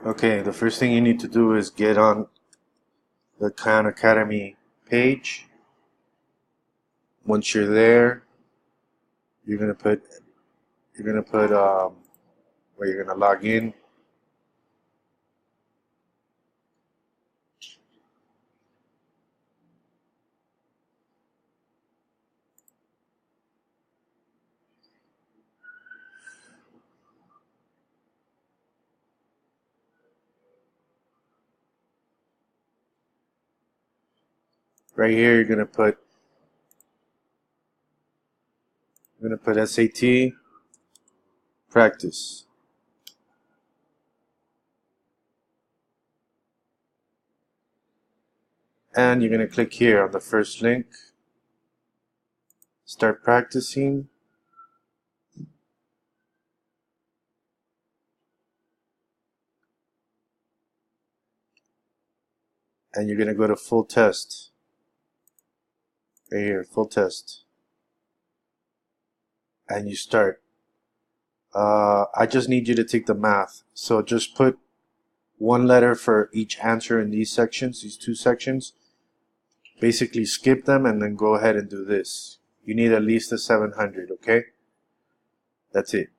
Okay, the first thing you need to do is get on the Khan Academy page. Once you're there, you're gonna put where you're gonna log in. Right here, you're gonna put SAT practice. And you're going to click here on the first link, start practicing. And you're going to go to full test. Right here, full test. And you start. I just need you to take the math. So just put one letter for each answer in these sections, these two sections. Basically skip them and then go ahead and do this. You need at least a 700, okay? That's it.